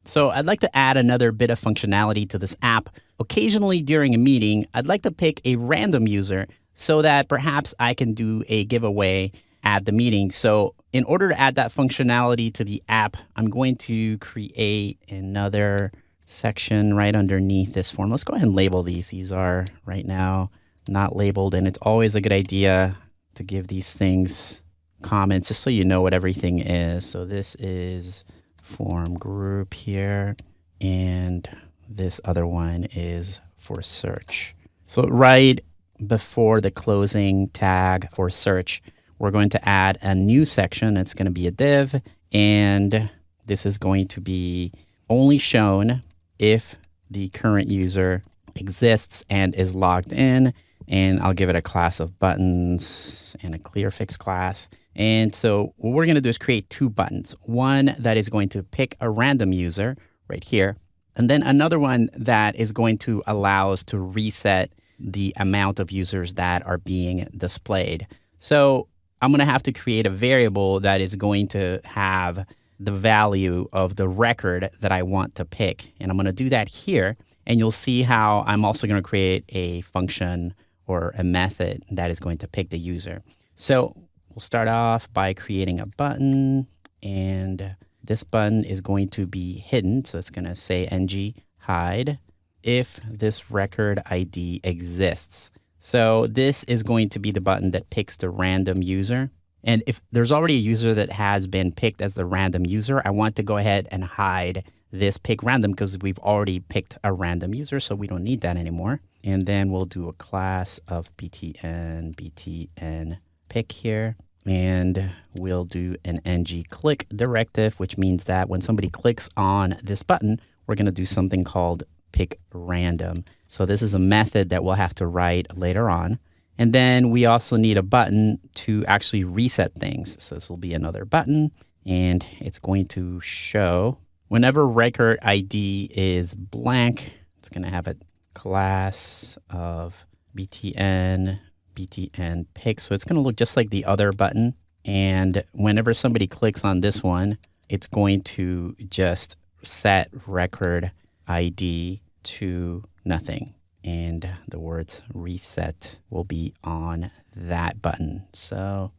So I'd like to add another bit of functionality to this app. Occasionally during a meeting, I'd like to pick a random user so that perhaps I can do a giveaway at the meeting. So in order to add that functionality to the app, I'm going to create another section right underneath this form. Let's go ahead and label these. These are right now not labeled, and it's always a good idea to give these things comments just so you know what everything is. So this is form group here, and this other one is for search. So right before the closing tag for search, we're going to add a new section. It's going to be a div, and this is going to be only shown if the current user exists and is logged in. And I'll give it a class of buttons and a clearfix class. And so what we're going to do is create two buttons. One that is going to pick a random user right here, and then another one that is going to allow us to reset the amount of users that are being displayed. So I'm going to have to create a variable that is going to have the value of the record that I want to pick. And I'm going to do that here. And you'll see how I'm also going to create a function or a method that is going to pick the user. So we'll start off by creating a button, and this button is going to be hidden. So it's going to say ng hide if this record ID exists. So this is going to be the button that picks the random user. And if there's already a user that has been picked as the random user, I want to go ahead and hide this pick random because we've already picked a random user, so we don't need that anymore. And then we'll do a class of btn pick here. And we'll do an ng click directive, which means that when somebody clicks on this button, we're going to do something called pick random. So this is a method that we'll have to write later on. And then we also need a button to actually reset things. So this will be another button, and it's going to show whenever record ID is blank, it's going to have a class of btn pick. So it's going to look just like the other button. And whenever somebody clicks on this one, it's going to just set record ID to nothing. And the words reset will be on that button. So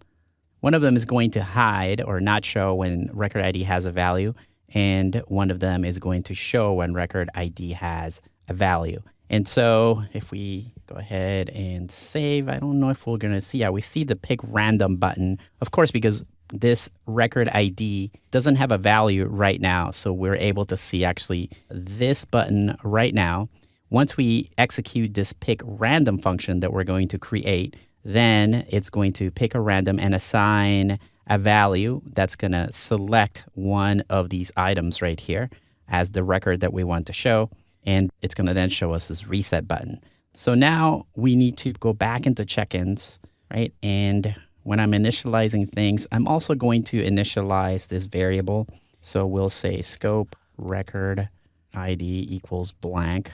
one of them is going to hide or not show when record ID has a value, and one of them is going to show when record ID has a value. And so if we go ahead and save, I don't know if we're going to see, we see the pick random button, of course, because this record ID doesn't have a value right now. So we're able to see actually this button right now. Once we execute this pick random function that we're going to create, then it's going to pick a random and assign a value that's going to select one of these items right here as the record that we want to show. And it's going to then show us this reset button. So now we need to go back into check-ins, right? And when I'm initializing things, I'm also going to initialize this variable. So we'll say scope record ID equals blank.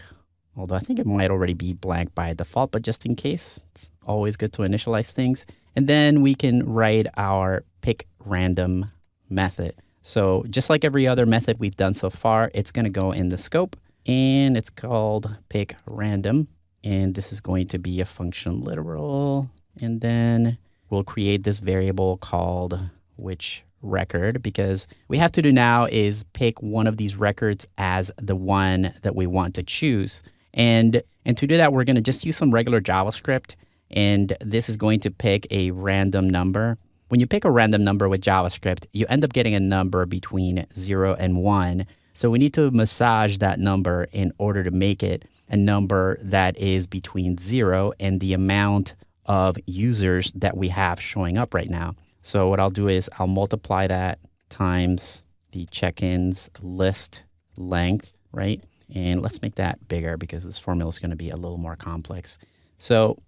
Although I think it might already be blank by default, but just in case, it's always good to initialize things. And then we can write our pick random method. So just like every other method we've done so far, it's going to go in the scope, and it's called pick random. And this is going to be a function literal. And then we'll create this variable called which record, because what we have to do now is pick one of these records as the one that we want to choose. And to do that, we're going to just use some regular JavaScript, and this is going to pick a random number. When you pick a random number with JavaScript, you end up getting a number between 0 and 1. So we need to massage that number in order to make it a number that is between 0 and the amount of users that we have showing up right now. So what I'll do is I'll multiply that times the check-ins list length, right? And let's make that bigger because this formula is going to be a little more complex. So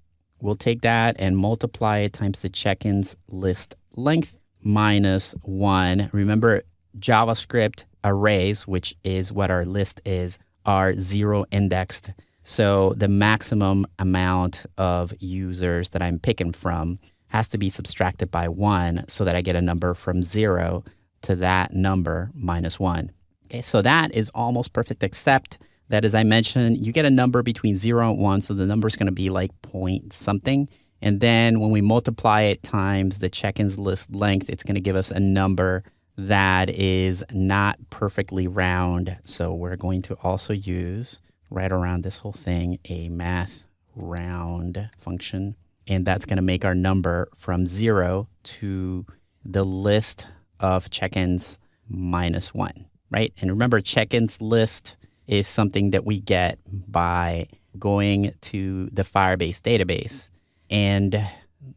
we'll take that and multiply it times the check-ins list length minus 1. Remember, JavaScript arrays, which is what our list is, are 0 indexed. So the maximum amount of users that I'm picking from has to be subtracted by 1 so that I get a number from 0 to that number minus 1. Okay, so that is almost perfect, except that, as I mentioned, you get a number between 0 and 1, so the number is going to be like point something. And then when we multiply it times the check-ins list length, it's going to give us a number that is not perfectly round. So we're going to also use, right around this whole thing, a math round function. And that's going to make our number from 0 to the list of check-ins minus 1, right? And remember, check-ins list is something that we get by going to the Firebase database. And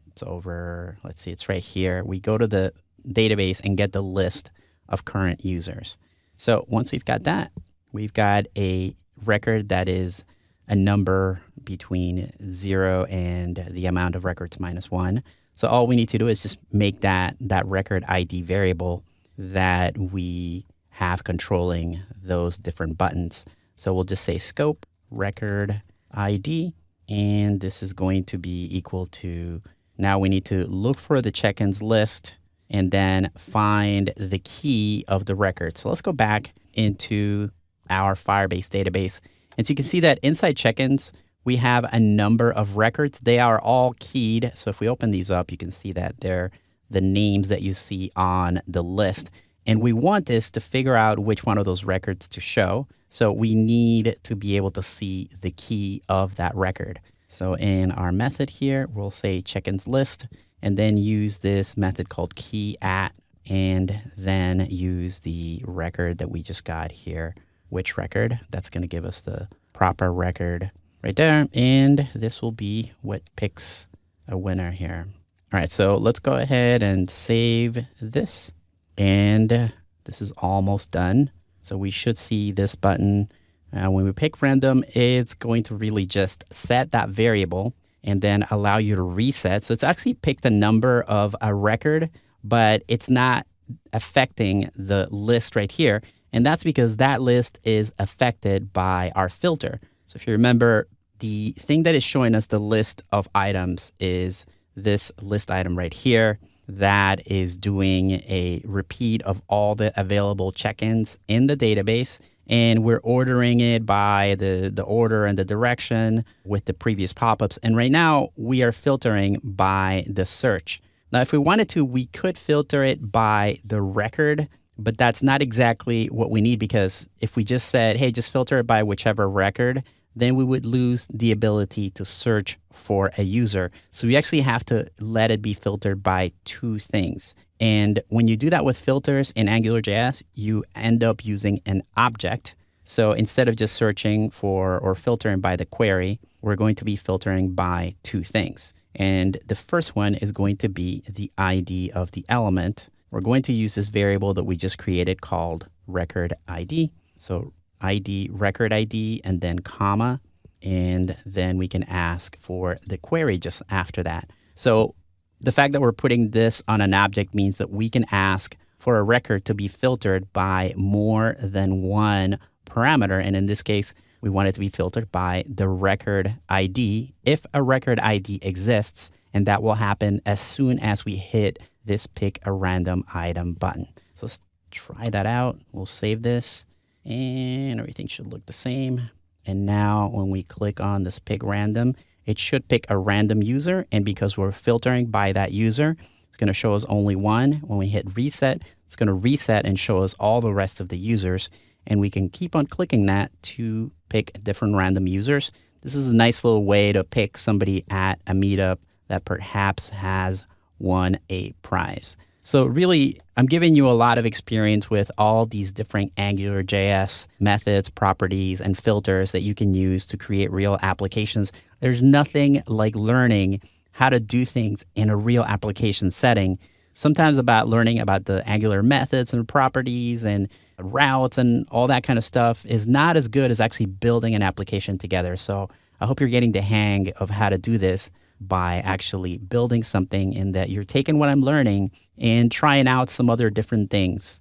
it's over, let's see, it's right here. We go to the database and get the list of current users. So once we've got that, we've got a record that is a number between 0 and the amount of records minus 1. So all we need to do is just make that record ID variable that we have controlling those different buttons. So we'll just say scope record ID, and this is going to be equal to, now we need to look for the check-ins list and then find the key of the record. So let's go back into our Firebase database. And so you can see that inside check-ins, we have a number of records. They are all keyed. So if we open these up, you can see that they're the names that you see on the list. And we want this to figure out which one of those records to show. So we need to be able to see the key of that record. So in our method here, we'll say check-ins list, and then use this method called key at, and then use the record that we just got here. Which record? That's going to give us the proper record right there. And this will be what picks a winner here. All right, so let's go ahead and save this. And this is almost done. So we should see this button. When we pick random, it's going to really just set that variable and then allow you to reset. So it's actually picked a number of a record, but it's not affecting the list right here. And that's because that list is affected by our filter. So if you remember, the thing that is showing us the list of items is this list item right here that is doing a repeat of all the available check-ins in the database. And we're ordering it by the order and the direction with the previous pop-ups. And right now we are filtering by the search. Now, if we wanted to, we could filter it by the record, but that's not exactly what we need, because if we just said, hey, just filter it by whichever record, then we would lose the ability to search for a user. So we actually have to let it be filtered by two things. And when you do that with filters in AngularJS, you end up using an object. So instead of just searching for or filtering by the query, we're going to be filtering by two things. And the first one is going to be the ID of the element. We're going to use this variable that we just created called record ID. So ID, record ID, and then comma, and then we can ask for the query just after that. So the fact that we're putting this on an object means that we can ask for a record to be filtered by more than one parameter. And in this case, we want it to be filtered by the record ID if a record ID exists, and that will happen as soon as we hit this pick a random item button. So let's try that out. We'll save this, and everything should look the same. And now when we click on this pick random, it should pick a random user. And because we're filtering by that user, it's going to show us only one. When we hit reset, it's going to reset and show us all the rest of the users. And we can keep on clicking that to pick different random users. This is a nice little way to pick somebody at a meetup that perhaps has won a prize. So really, I'm giving you a lot of experience with all these different AngularJS methods, properties, and filters that you can use to create real applications. There's nothing like learning how to do things in a real application setting. Sometimes about learning about the Angular methods and properties and routes and all that kind of stuff is not as good as actually building an application together. So I hope you're getting the hang of how to do this by actually building something, and that you're taking what I'm learning and trying out some other different things.